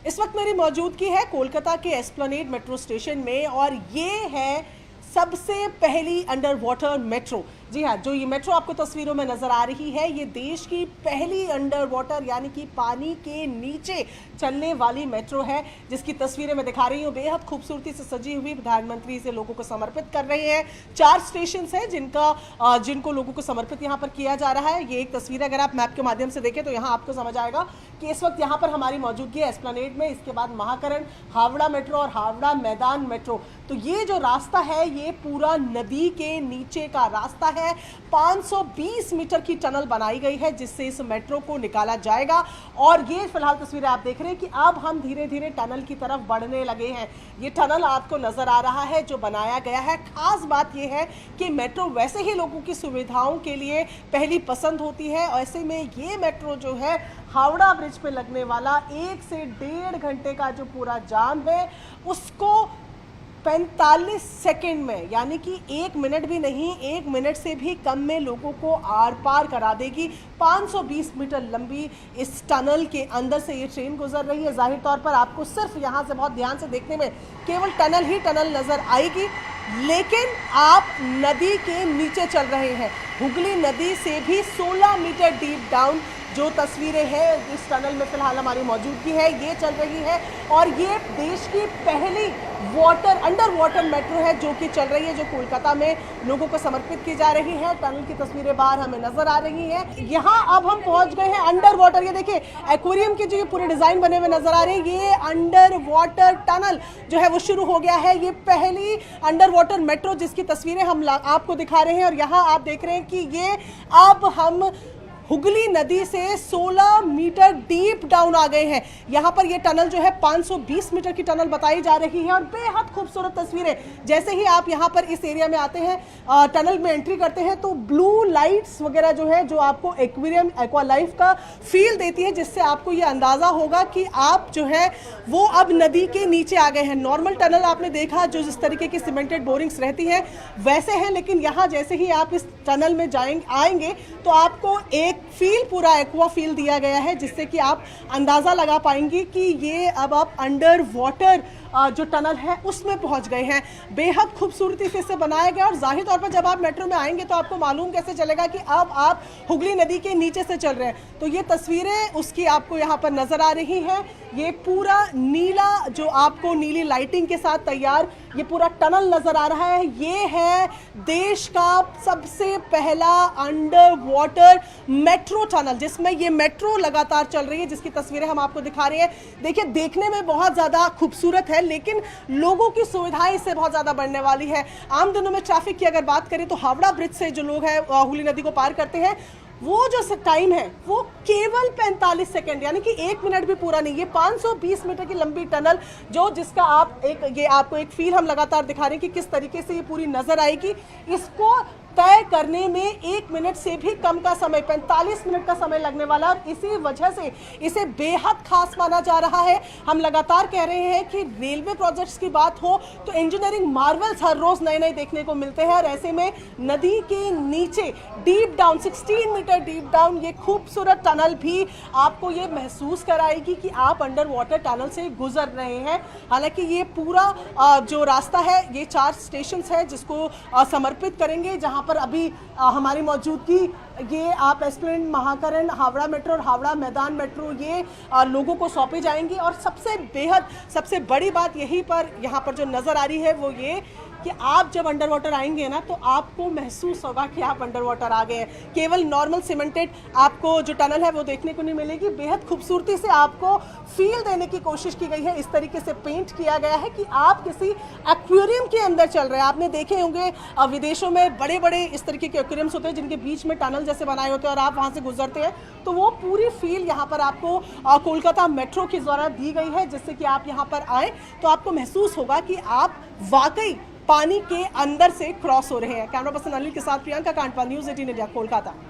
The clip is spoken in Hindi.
इस वक्त मेरी मौजूदगी है कोलकाता के एस्प्लेनेड मेट्रो स्टेशन में और ये है सबसे पहली अंडर वाटर मेट्रो। जी हाँ, जो ये मेट्रो आपको तस्वीरों में नजर आ रही है ये देश की पहली अंडर वाटर यानी कि पानी के नीचे चलने वाली मेट्रो है, जिसकी तस्वीरें मैं दिखा रही हूँ। बेहद खूबसूरती से सजी हुई, प्रधानमंत्री इसे लोगों को समर्पित कर रहे हैं। 4 स्टेशन है जिनको लोगों को समर्पित यहाँ पर किया जा रहा है। ये एक तस्वीर अगर आप मैप के माध्यम से देखें तो यहाँ आपको समझ आएगा कि इस वक्त यहाँ पर हमारी मौजूदगी है एस्प्लेनेड में। इसके बाद महाकरण, हावड़ा मेट्रो और हावड़ा मैदान मेट्रो। तो ये जो रास्ता है ये पूरा नदी के नीचे का रास्ता है। 520 मीटर की टनल बनाई गई है जिससे इस मेट्रो को निकाला जाएगा। और ये फिलहाल तस्वीरें आप देख रहे हैं कि अब हम धीरे धीरे टनल की तरफ बढ़ने लगे हैं। ये टनल आपको नजर आ रहा है जो बनाया गया है। खास बात यह है कि मेट्रो वैसे ही लोगों की सुविधाओं के लिए पहली पसंद होती है। ऐसे में ये मेट्रो जो है हावड़ा ब्रिज पे लगने वाला 1 से 1.5 घंटे का जो पूरा जाम है उसको 45 सेकेंड में, यानी कि 1 मिनट भी नहीं, 1 मिनट से भी कम में लोगों को आर पार करा देगी। 520 मीटर लंबी इस टनल के अंदर से ये ट्रेन गुजर रही है। जाहिर तौर पर आपको सिर्फ यहाँ से बहुत ध्यान से देखने में केवल टनल ही टनल नजर आएगी, लेकिन आप नदी के नीचे चल रहे हैं। हुगली नदी से भी 16 मीटर डीप डाउन जो तस्वीरें हैं इस टनल में फिलहाल हमारी मौजूदगी है ये चल रही है। और ये देश की पहली अंडर वाटर मेट्रो है जो कि चल रही है, जो कोलकाता में लोगों को समर्पित की जा रही है। टनल की तस्वीरें बाहर हमें नजर आ रही हैं। यहाँ अब हम पहुंच गए हैं अंडर वाटर। ये देखिए एक्वेरियम के जो ये पूरे डिजाइन बने हुए नजर आ रहे हैं, ये अंडर वाटर टनल जो है वो शुरू हो गया है। ये पहली अंडर वाटर मेट्रो जिसकी तस्वीरें हम आपको दिखा रहे हैं। और यहाँ आप देख रहे हैं कि ये अब हम हुगली नदी से 16 मीटर डीप डाउन आ गए हैं। यहाँ पर ये टनल जो है 520 मीटर की टनल बताई जा रही है। और बेहद खूबसूरत तस्वीरें, जैसे ही आप यहाँ पर इस एरिया में आते हैं, टनल में एंट्री करते हैं तो ब्लू लाइट्स वगैरह जो है जो आपको एक्वेरियम एक्वा लाइफ का फील देती है, जिससे आपको ये अंदाजा होगा कि आप जो है वो अब नदी के नीचे आ गए हैं। नॉर्मल टनल आपने देखा जो जिस तरीके की सीमेंटेड बोरिंग्स रहती हैं वैसे हैं, लेकिन यहाँ जैसे ही आप इस टनल में आएंगे तो आपको एक फील पूरा एक्वा फील दिया गया है, जिससे कि आप अंदाज़ा लगा पाएंगे कि ये अब आप अंडर वाटर जो टनल है उसमें पहुंच गए हैं। बेहद खूबसूरती से इसे बनाया गया। और जाहिर तौर पर जब आप मेट्रो में आएंगे तो आपको मालूम कैसे चलेगा कि अब आप हुगली नदी के नीचे से चल रहे हैं। तो ये तस्वीरें उसकी आपको यहाँ पर नजर आ रही हैं। ये पूरा नीला जो आपको नीली लाइटिंग के साथ तैयार ये पूरा टनल नजर आ रहा है। ये है देश का सबसे पहला अंडर वाटर मेट्रो टनल जिसमें ये मेट्रो लगातार चल रही है, जिसकी तस्वीरें हम आपको दिखा रहे हैं। देखिए देखने में बहुत ज्यादा खूबसूरत है, लेकिन लोगों की सुविधाएं इससे बहुत ज्यादा बढ़ने वाली है। आम दिनों में ट्रैफिक की अगर बात करें तो हावड़ा ब्रिज से जो लोग हैं हुगली नदी को पार करते हैं वो जो टाइम है वो केवल 45 सेकेंड, यानी कि 1 मिनट भी पूरा नहीं। ये 520 मीटर की लंबी टनल जिसका आपको एक फील हम लगातार दिखा रहे हैं कि किस तरीके से ये पूरी नजर आएगी। इसको तय करने में 1 मिनट से भी कम का समय, 45 मिनट का समय लगने वाला। और इसी वजह से इसे बेहद खास माना जा रहा है। हम लगातार कह रहे हैं कि रेलवे प्रोजेक्ट्स की बात हो तो इंजीनियरिंग मार्वल्स हर रोज नए नए देखने को मिलते हैं। और ऐसे में नदी के नीचे deep down 16 meter deep down ये खूबसूरत टनल भी आपको ये महसूस कराएगी कि आप अंडर वाटर टनल से गुजर रहे हैं। हालांकि ये पूरा जो रास्ता है ये 4 स्टेशन है जिसको समर्पित करेंगे, जहां पर अभी हमारी मौजूदगी ये आप एस्प्लेनेड, महाकरण, हावड़ा मेट्रो और हावड़ा मैदान मेट्रो ये लोगों को सौंपे जाएंगी। और सबसे बड़ी बात यहीं पर यहाँ पर जो नज़र आ रही है वो ये कि आप जब अंडर वाटर आएंगे ना तो आपको महसूस होगा कि आप अंडर वाटर आ गए हैं। केवल नॉर्मल सीमेंटेड आपको जो टनल है वो देखने को नहीं मिलेगी। बेहद खूबसूरती से आपको फील देने की कोशिश की गई है। इस तरीके से पेंट किया गया है कि आप किसी एक्वेरियम के अंदर चल रहे हैं। आपने देखे होंगे विदेशों में बड़े बड़े इस तरीके के एक्वेरियम्स होते हैं जिनके बीच में टनल जैसे बनाए होते हैं और आप वहाँ से गुजरते हैं, तो वो पूरी फील यहाँ पर आपको कोलकाता मेट्रो के द्वारा दी गई है, जिससे कि आप यहाँ पर आए तो आपको महसूस होगा कि आप वाकई पानी के अंदर से क्रॉस हो रहे हैं। कैमरा पर्सन अनिल के साथ प्रियंका कांडपाल, न्यूज़ 18 इंडिया, कोलकाता।